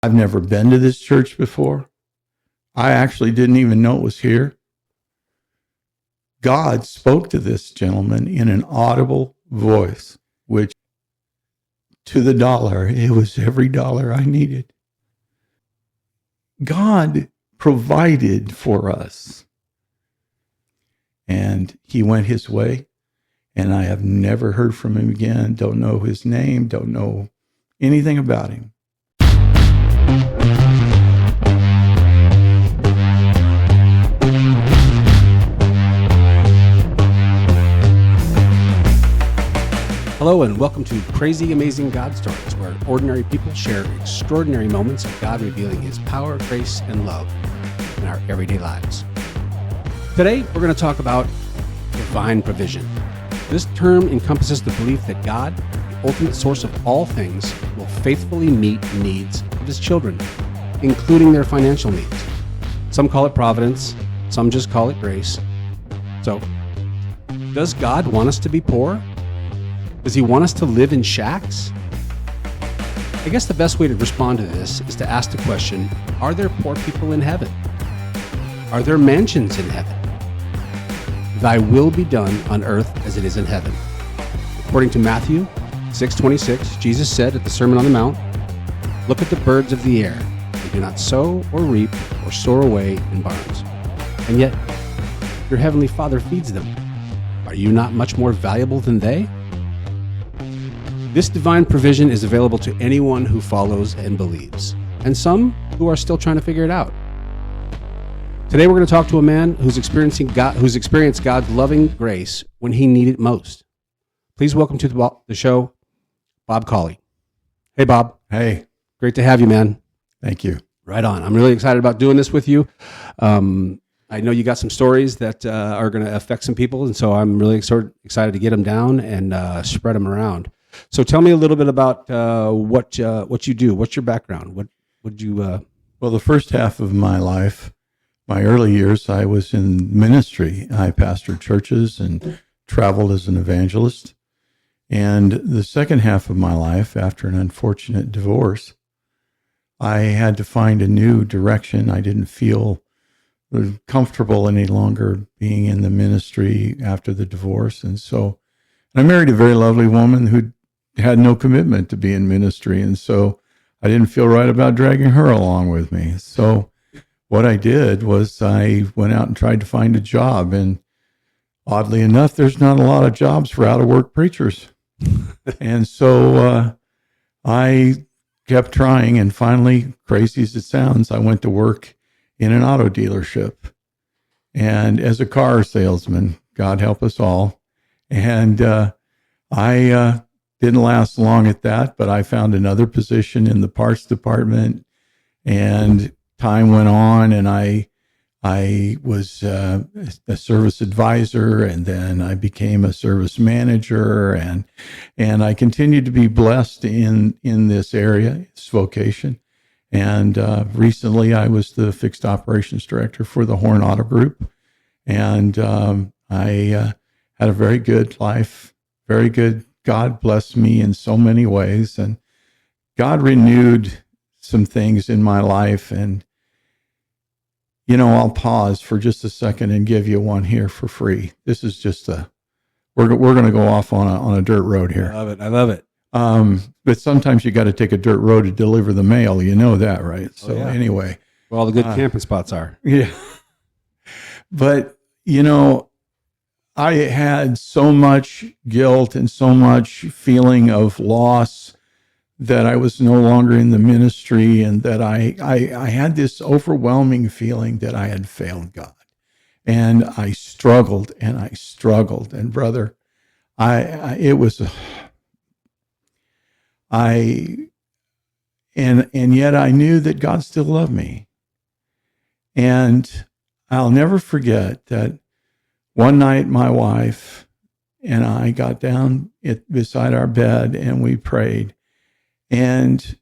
I've never been to this church before. I actually didn't even know it was here. God spoke to this gentleman in an audible voice, which to the dollar, it was every dollar I needed. God provided for us. And he went his way, and I have never heard from him again. Don't know his name, don't know anything about him. Hello and welcome to Crazy Amazing God Stories, where ordinary people share extraordinary moments of God revealing his power, grace, and love in our everyday lives. Today, we're going to talk about divine provision. This term encompasses the belief that God, the ultimate source of all things, will faithfully meet the needs of his children, including their financial needs. Some call it providence, some just call it grace. So, does God want us to be poor? Does he want us to live in shacks? I guess the best way to respond to this is to ask the question, are there poor people in heaven? Are there mansions in heaven? Thy will be done on earth as it is in heaven. According to Matthew 6:26, Jesus said at the Sermon on the Mount, "Look at the birds of the air. They do not sow or reap or store away in barns. And yet your heavenly Father feeds them. Are you not much more valuable than they?" This divine provision is available to anyone who follows and believes, and some who are still trying to figure it out. Today we're going to talk to a man who's experienced God's loving grace when he needed it most. Please welcome to the show, Bob Cawley. Hey, Bob. Hey. Great to have you, man. Thank you. Right on. I'm really excited about doing this with you. I know you got some stories that are going to affect some people, and so I'm really excited to get them down and spread them around. So tell me a little bit about what you do. What's your background? What would you? Well, the first half of my life, my early years, I was in ministry. I pastored churches and traveled as an evangelist. And the second half of my life, after an unfortunate divorce, I had to find a new direction. I didn't feel comfortable any longer being in the ministry after the divorce. And so I married a very lovely woman who had no commitment to be in ministry. And so I didn't feel right about dragging her along with me. So what I did was I went out and tried to find a job. And oddly enough, there's not a lot of jobs for out-of-work preachers. And so I kept trying. And finally, crazy as it sounds, I went to work in an auto dealership. And as a car salesman, God help us all. And I didn't last long at that, but I found another position in the parts department, and time went on, and I was a service advisor, and then I became a service manager, and I continued to be blessed in this area, this vocation. And recently I was the fixed operations director for the Horn Auto Group, and I had a very good life, very good. God blessed me in so many ways, and God renewed some things in my life. And, I'll pause for just a second and give you one here for free. This is just we're going to go off on a dirt road here. I love it. But sometimes you got to take a dirt road to deliver the mail. You know that, right? So anyway. Where all the good camping spots are. Yeah. But, I had so much guilt and so much feeling of loss that I was no longer in the ministry, and that I had this overwhelming feeling that I had failed God. And I struggled. And brother, and yet I knew that God still loved me. And I'll never forget that one night, my wife and I got down beside our bed and we prayed. And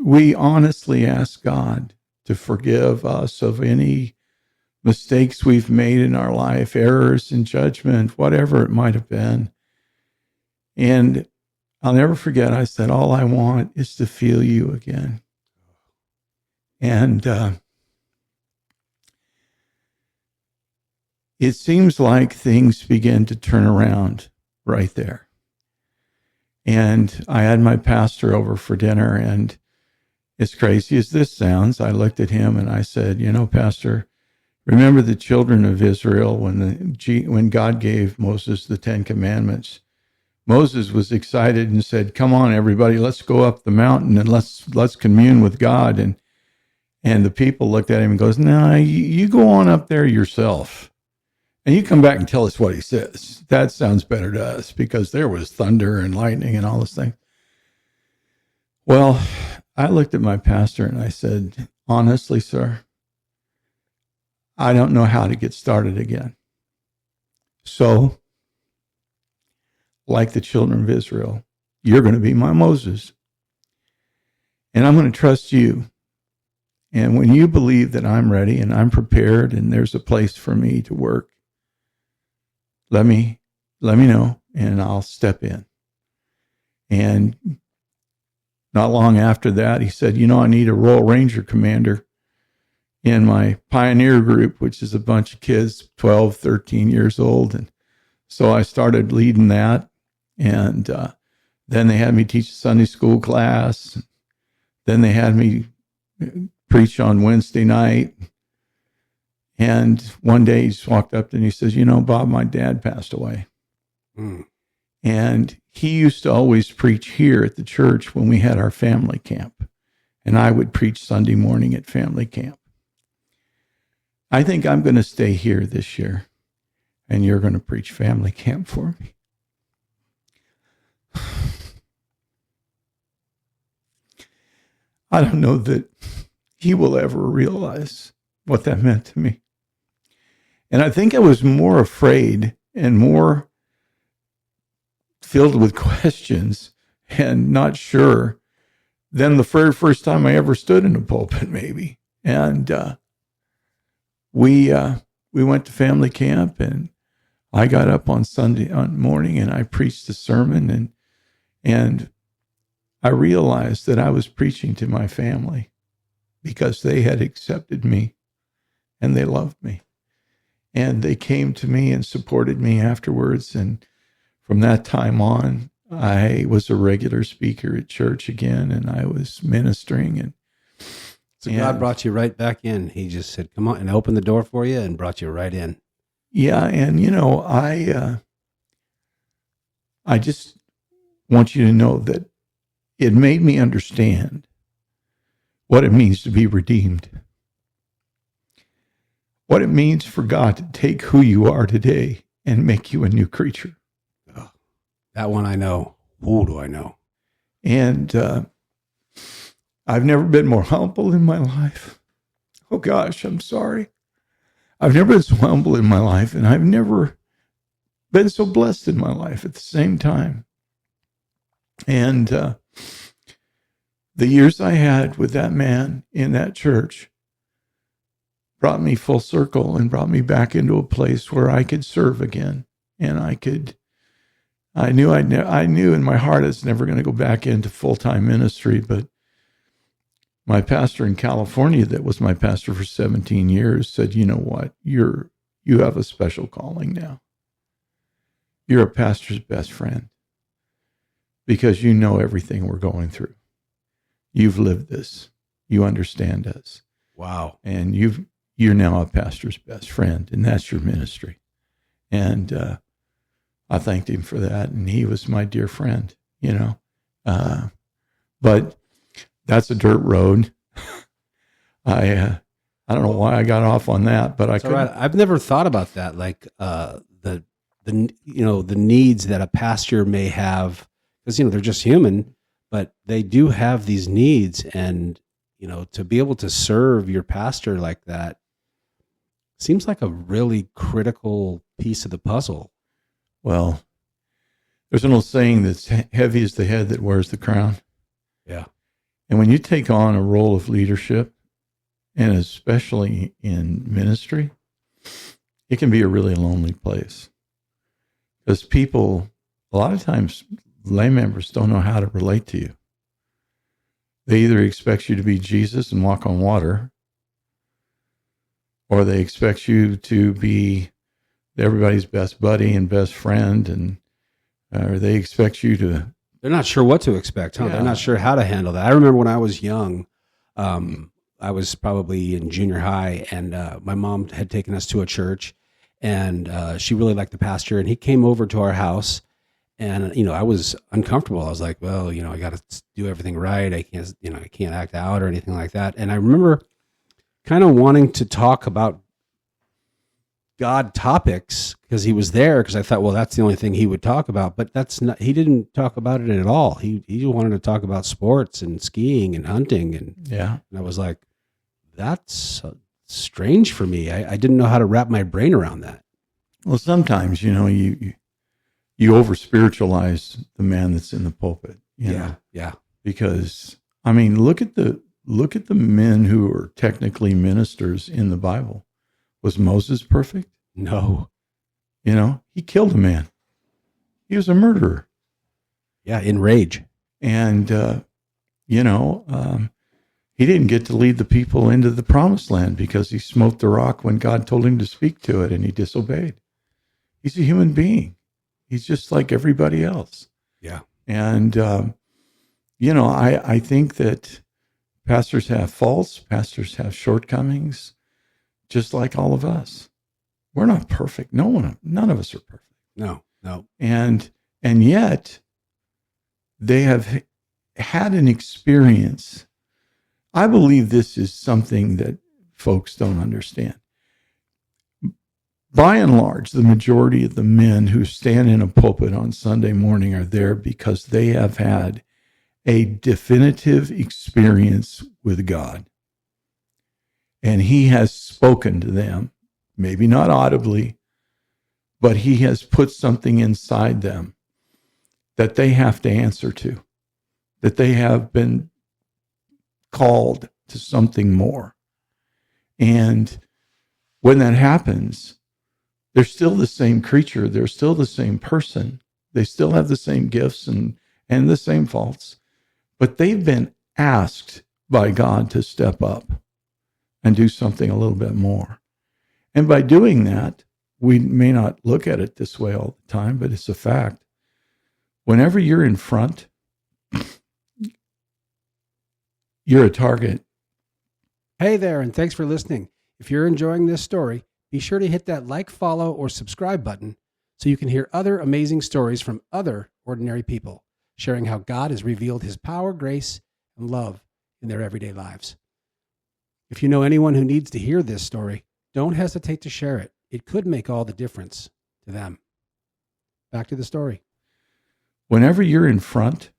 we honestly asked God to forgive us of any mistakes we've made in our life, errors in judgment, whatever it might have been. And I'll never forget, I said, all I want is to feel you again. And it seems like things began to turn around right there. And I had my pastor over for dinner, and as crazy as this sounds, I looked at him and I said, Pastor, remember the children of Israel when God gave Moses the 10 Commandments? Moses was excited and said, "Come on, everybody, let's go up the mountain and let's commune with God." And the people looked at him and goes, "No, you go on up there yourself. And you come back and tell us what he says. That sounds better to us," because there was thunder and lightning and all this thing. Well, I looked at my pastor and I said, "Honestly, sir, I don't know how to get started again. So, like the children of Israel, you're going to be my Moses. And I'm going to trust you. And when you believe that I'm ready and I'm prepared and there's a place for me to work, let me know and I'll step in." And not long after that, he said, "I need a Royal Ranger commander in my pioneer group," which is a bunch of kids, 12, 13 years old. And so I started leading that. And then they had me teach a Sunday school class. Then they had me preach on Wednesday night. And one day he just walked up and he says, "Bob, my dad passed away." And he used to always preach here at the church when we had our family camp. And I would preach Sunday morning at family camp. "I think I'm going to stay here this year, and you're going to preach family camp for me." I don't know that he will ever realize what that meant to me. And I think I was more afraid and more filled with questions and not sure than the very first time I ever stood in a pulpit, maybe. And we went to family camp, and I got up on Sunday morning and I preached a sermon, and I realized that I was preaching to my family because they had accepted me and they loved me. And they came to me and supported me afterwards. And from that time on, I was a regular speaker at church again, and I was ministering. So God brought you right back in. He just said, "Come on," and opened the door for you and brought you right in. Yeah, and I just want you to know that it made me understand what it means to be redeemed. What it means for God to take who you are today and make you a new creature. Oh, that one I know. Who do I know? And I've never been more humble in my life. Oh gosh, I'm sorry. I've never been so humble in my life, and I've never been so blessed in my life at the same time. And the years I had with that man in that church brought me full circle and brought me back into a place where I could serve again. And I knew in my heart I was never going to go back into full-time ministry, but my pastor in California, that was my pastor for 17 years, said, "You know what? You have a special calling now. You're a pastor's best friend because you know everything we're going through. You've lived this. You understand us. Wow. And you're now a pastor's best friend, and that's your ministry." And I thanked him for that, and he was my dear friend, But that's a dirt road. I don't know why I got off on that, but That's all right. I've never thought about that, like the needs that a pastor may have, because they're just human, but they do have these needs, and to be able to serve your pastor like that seems like a really critical piece of the puzzle. Well, there's an old saying that's heavy is the head that wears the crown. Yeah. And when you take on a role of leadership, and especially in ministry, it can be a really lonely place. Because people, a lot of times, lay members don't know how to relate to you. They either expect you to be Jesus and walk on water, or they expect you to be everybody's best buddy and best friend, and or they expect you to. They're not sure what to expect, huh? Yeah. They're not sure how to handle that. I remember when I was young, I was probably in junior high, and my mom had taken us to a church, and she really liked the pastor, and he came over to our house, and I was uncomfortable. I was like, well, I got to do everything right. I can't act out or anything like that. And I remember kind of wanting to talk about God topics because he was there, because I thought, well, that's the only thing he would talk about. But he didn't talk about it at all. He wanted to talk about sports and skiing and hunting. And I was like, that's strange for me. I didn't know how to wrap my brain around that. Well, sometimes, you over spiritualize the man that's in the pulpit. Yeah. Because look at the men who are technically ministers in the Bible. Was Moses perfect? No. He killed a man. He was a murderer. Yeah, in rage. And, he didn't get to lead the people into the promised land because he smote the rock when God told him to speak to it, and he disobeyed. He's a human being. He's just like everybody else. Yeah. And, I think that pastors have faults. Pastors have shortcomings. Just like all of us. We're not perfect. None of us are perfect. No. And yet they have had an experience. I believe this is something that folks don't understand. By and large, the majority of the men who stand in a pulpit on Sunday morning are there because they have had a definitive experience with God. And he has spoken to them, maybe not audibly, but he has put something inside them that they have to answer to, that they have been called to something more. And when that happens, they're still the same creature. They're still the same person. They still have the same gifts and the same faults, but they've been asked by God to step up and do something a little bit more. And by doing that, we may not look at it this way all the time, but it's a fact. Whenever you're in front, you're a target. Hey there, and thanks for listening. If you're enjoying this story, be sure to hit that like, follow, or subscribe button so you can hear other amazing stories from other ordinary people, sharing how God has revealed his power, grace, and love in their everyday lives. If you know anyone who needs to hear this story, don't hesitate to share it. It could make all the difference to them. Back to the story. Whenever you're in front,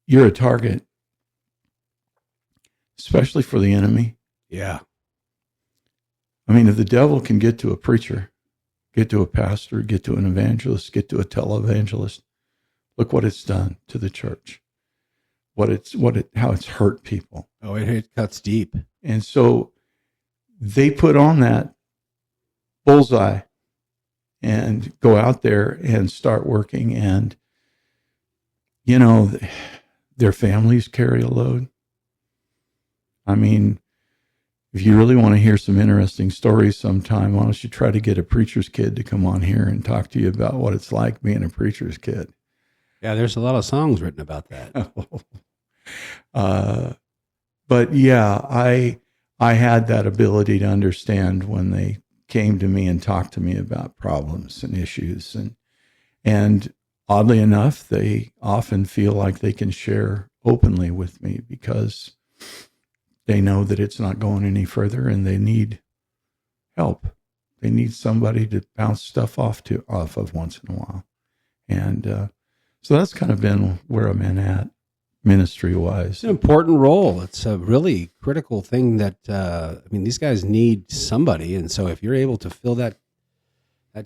you're a target, especially for the enemy. Yeah. If the devil can get to a preacher, get to a pastor, get to an evangelist, get to a televangelist, look what it's done to the church. How it's hurt people. Oh, it cuts deep. And so they put on that bullseye and go out there and start working. And, their families carry a load. If you really want to hear some interesting stories sometime, why don't you try to get a preacher's kid to come on here and talk to you about what it's like being a preacher's kid. Yeah, there's a lot of songs written about that. But yeah, I had that ability to understand when they came to me and talked to me about problems and issues. And oddly enough, they often feel like they can share openly with me because they know that it's not going any further and they need help. They need somebody to bounce stuff off of once in a while. And so that's kind of been where I'm at ministry-wise. It's an important role. It's a really critical thing that, these guys need somebody. And so if you're able to fill that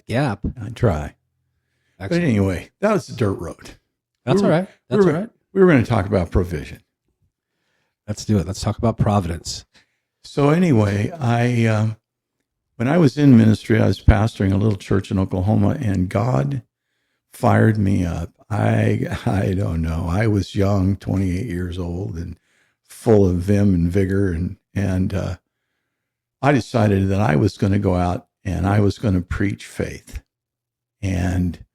gap. I try. Excellent. But anyway, that was the dirt road. That's all right. That's all right. We were going to talk about provision. Let's do it. Let's talk about providence. So anyway, when I was in ministry, I was pastoring a little church in Oklahoma, and God fired me up. I don't know. I was young, 28 years old, and full of vim and vigor, and I decided that I was going to go out and I was going to preach faith and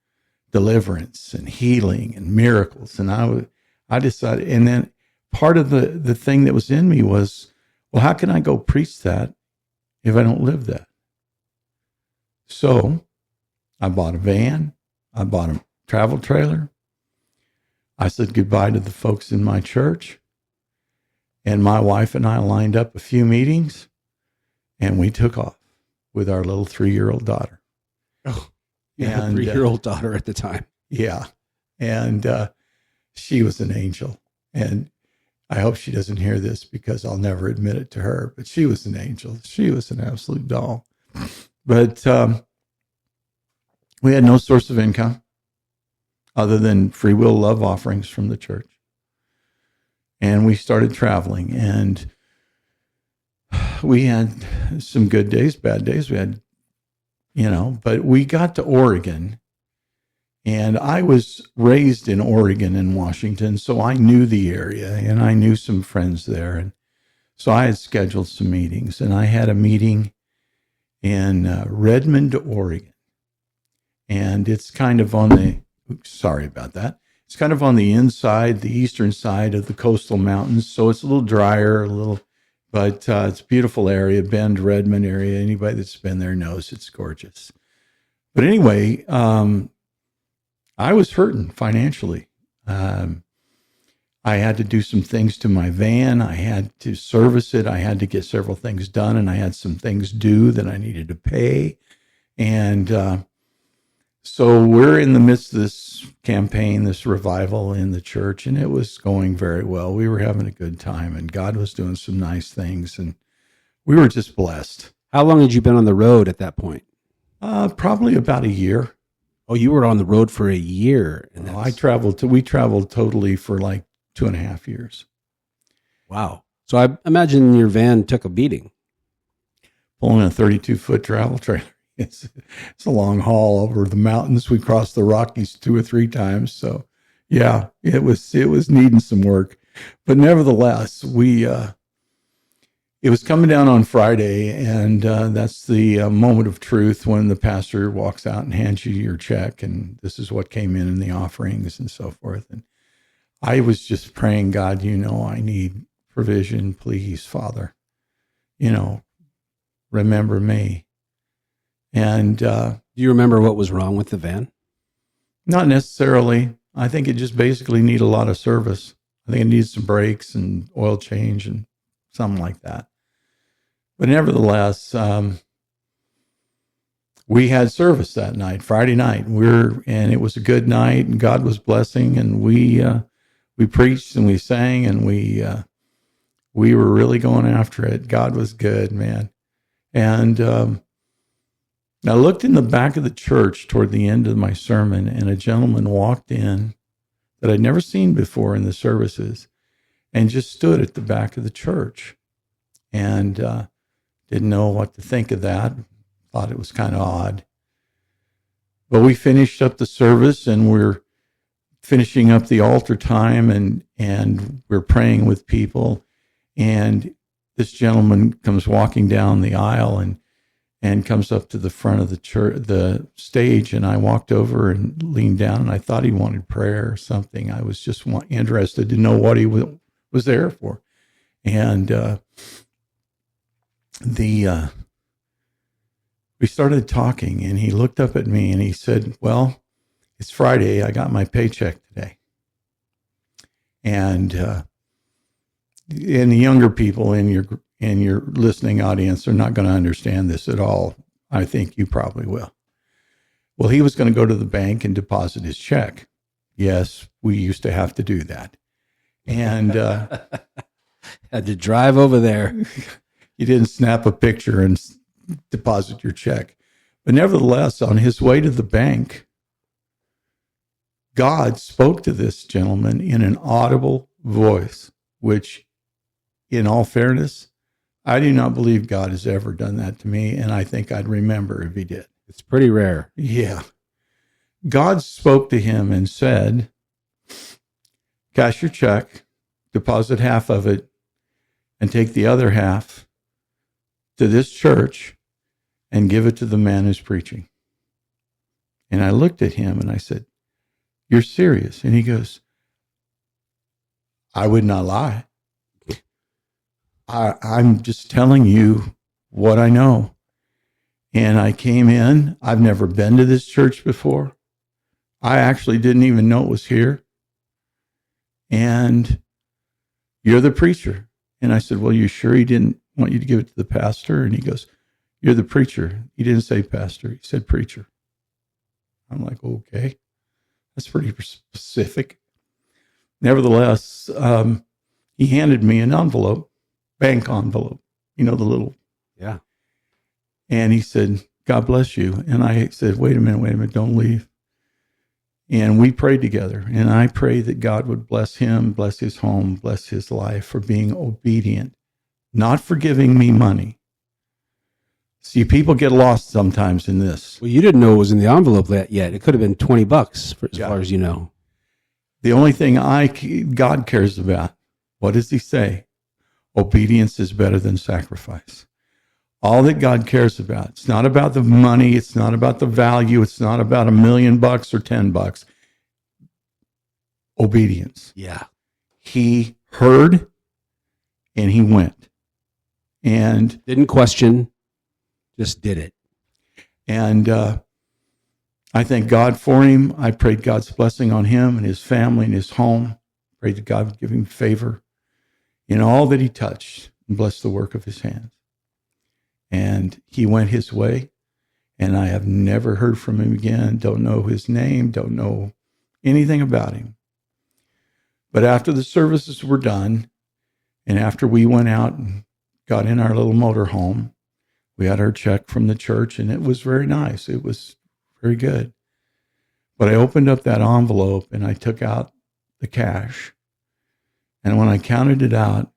deliverance and healing and miracles. And I decided, and then part of the thing that was in me was, well, how can I go preach that if I don't live that? So I bought a van. I bought a travel trailer. I said goodbye to the folks in my church. And my wife and I lined up a few meetings, and we took off with our little 3-year-old daughter. Oh, yeah, a 3-year-old daughter at the time. Yeah. And she was an angel. And I hope she doesn't hear this because I'll never admit it to her, but she was an angel. She was an absolute doll. But we had no source of income other than free will love offerings from the church. And we started traveling, and we had some good days, bad days. We had, but we got to Oregon, and I was raised in Oregon and Washington, so I knew the area, and I knew some friends there. And so I had scheduled some meetings, and I had a meeting in Redmond, Oregon. And it's kind of on the, sorry about that. It's kind of on the inside, the eastern side of the coastal mountains. So it's a little drier, but it's a beautiful area, Bend, Redmond area. Anybody that's been there knows it's gorgeous. But anyway, I was hurting financially. I had to do some things to my van. I had to service it. I had to get several things done, and I had some things due that I needed to pay. And so we're in the midst of this campaign, this revival in the church, and it was going very well. We were having a good time, and God was doing some nice things, and we were just blessed. How long had you been on the road at that point? Probably about a year. Oh, you were on the road for a year. And we traveled totally for like 2.5 years. Wow. So I imagine your van took a beating. Pulling a 32-foot travel trailer. It's a long haul over the mountains. We crossed the Rockies 2 or 3 times. So yeah, it was needing some work, but nevertheless, it was coming down on Friday, and that's the moment of truth when the pastor walks out and hands you your check, and this is what came in the offerings and so forth. And I was just praying, God, I need provision, please, Father, remember me. And do you remember what was wrong with the van? Not necessarily. I think it just basically needed a lot of service. I think it needs some brakes and oil change and something like that. But nevertheless, we had service that night, Friday night. And it was a good night, and God was blessing, and we preached and we sang, and we were really going after it. God was good, man. And I looked in the back of the church toward the end of my sermon, and a gentleman walked in that I'd never seen before in the services and just stood at the back of the church, and didn't know what to think of that. Thought it was kind of odd. But we finished up the service, and we're finishing up the altar time, and we're praying with people. And this gentleman comes walking down the aisle and comes up to the front of the stage, and I walked over and leaned down, and I thought he wanted prayer or something. I was just interested to know what he was there for. And we started talking, and he looked up at me and he said, well, it's Friday. I got my paycheck today. And the younger people in your listening audience are not going to understand this at all. I think you probably will. Well, he was going to go to the bank and deposit his check. Yes, we used to have to do that. And had to drive over there. You didn't snap a picture and deposit your check. But nevertheless, on his way to the bank, God spoke to this gentleman in an audible voice, which, in all fairness, I do not believe God has ever done that to me, and I think I'd remember if he did. It's pretty rare. Yeah. God spoke to him and said, cash your check, deposit half of it, and take the other half to this church and give it to the man who's preaching. And I looked at him and I said, you're serious? And he goes, I would not lie. I'm just telling you what I know. And I came in. I've never been to this church before. I actually didn't even know it was here. And you're the preacher. And I said, well, you sure he didn't want you to give it to the pastor? And he goes, you're the preacher. He didn't say pastor. He said preacher. I'm like, okay, that's pretty specific. Nevertheless, he handed me an envelope, bank envelope, the little. Yeah. And he said, God bless you. And I said, wait a minute, don't leave. And we prayed together. And I prayed that God would bless him, bless his home, bless his life for being obedient, not for giving me money. See, people get lost sometimes in this. Well, you didn't know it was in the envelope yet. It could have been $20 for as far as you know. The only thing God cares about, what does he say? Obedience is better than sacrifice. All that God cares about. It's not about the money. It's not about the value. It's not about $1 million or $10. Obedience. Yeah. He heard and he went. And didn't question, just did it. And I thank God for him. I prayed God's blessing on him and his family and his home. Prayed that God would give him favor in all that he touched and bless the work of his hands. And he went his way, and I have never heard from him again. Don't know his name, don't know anything about him. But after the services were done, and after we went out and got in our little motor home, we had our check from the church, and it was very nice. It was very good. But I opened up that envelope, and I took out the cash. And when I counted it out,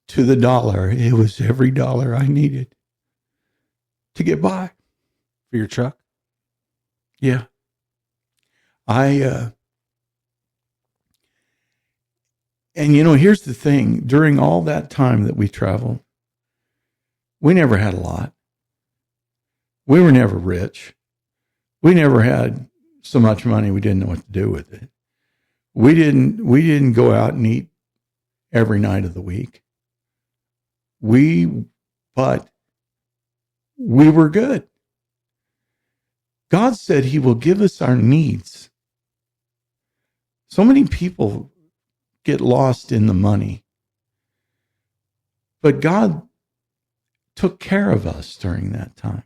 to the dollar, it was every dollar I needed to get by. For your truck? Yeah. And here's the thing. During all that time that we traveled, we never had a lot. We were never rich. We never had so much money we didn't know what to do with it. We didn't go out and eat every night of the week. But we were good. God said he will give us our needs. So many people get lost in the money. But God took care of us during that time.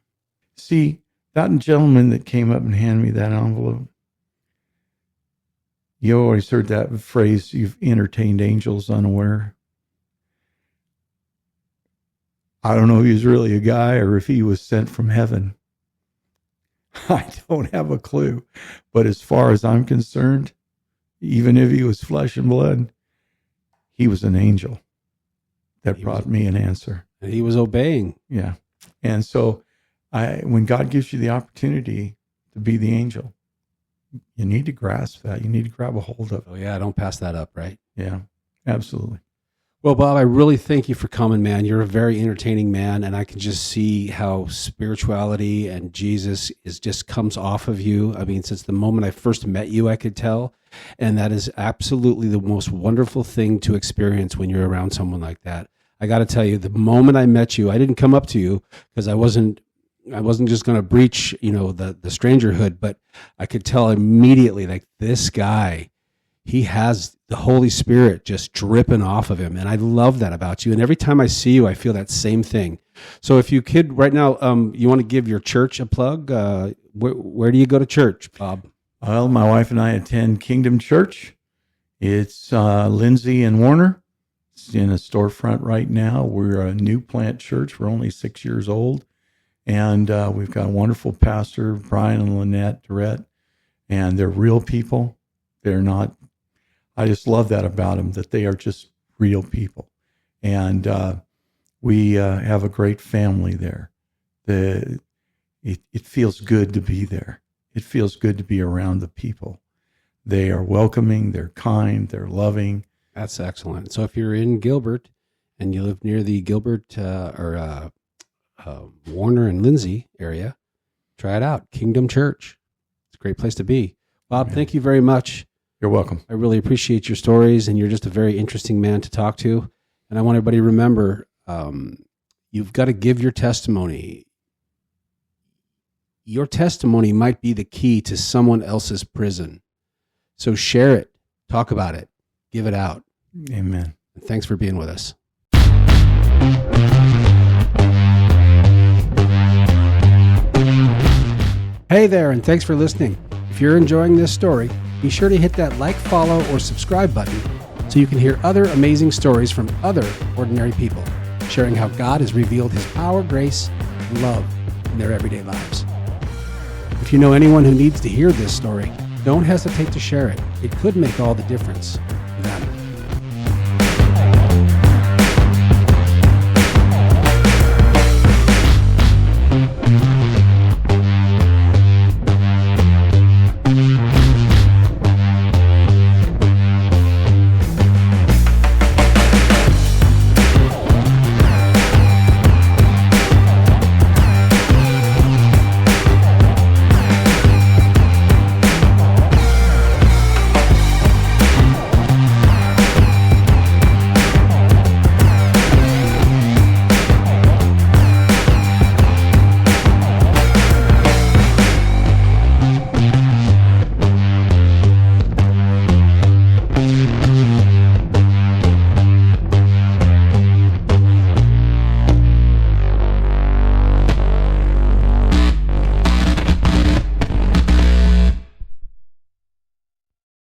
See, that gentleman that came up and handed me that envelope, you always heard that phrase, you've entertained angels unaware. I don't know if he was really a guy or if he was sent from heaven. I don't have a clue. But as far as I'm concerned, even if he was flesh and blood, he was an angel that brought me an answer. And he was obeying. Yeah. And so when God gives you the opportunity to be the angel, you need to grasp that. You need to grab a hold of it. Oh, yeah. Don't pass that up, right? Yeah, absolutely. Well, Bob, I really thank you for coming, man. You're a very entertaining man, and I can just see how spirituality and Jesus just comes off of you. I mean, since the moment I first met you, I could tell, and that is absolutely the most wonderful thing to experience when you're around someone like that. I got to tell you, the moment I met you, I didn't come up to you because I wasn't just going to breach, the strangerhood, but I could tell immediately, like, this guy, he has the Holy Spirit just dripping off of him. And I love that about you. And every time I see you, I feel that same thing. So if you could right now, you want to give your church a plug, where do you go to church, Bob? Well, my wife and I attend Kingdom Church. It's Lindsay and Warner. It's in a storefront right now. We're a new plant church. We're only 6 years old. And we've got a wonderful pastor, Brian and Lynette Durrett. And they're real people. They're not... I just love that about them, that they are just real people. And we have a great family there. It feels good to be there. it feels good to be around the people. They are welcoming, they're kind, they're loving. That's excellent. So if you're in Gilbert and you live near the Gilbert Warner and Lindsay area, try it out. Kingdom Church. It's a great place to be. Bob, thank you very much. You're welcome. I really appreciate your stories, and you're just a very interesting man to talk to. And I want everybody to remember, you've got to give your testimony. Your testimony might be the key to someone else's prison. So share it, talk about it, give it out. Amen. And thanks for being with us. Hey there, and thanks for listening. If you're enjoying this story, be sure to hit that like, follow, or subscribe button so you can hear other amazing stories from other ordinary people, sharing how God has revealed his power, grace, and love in their everyday lives. If you know anyone who needs to hear this story, don't hesitate to share it. It could make all the difference.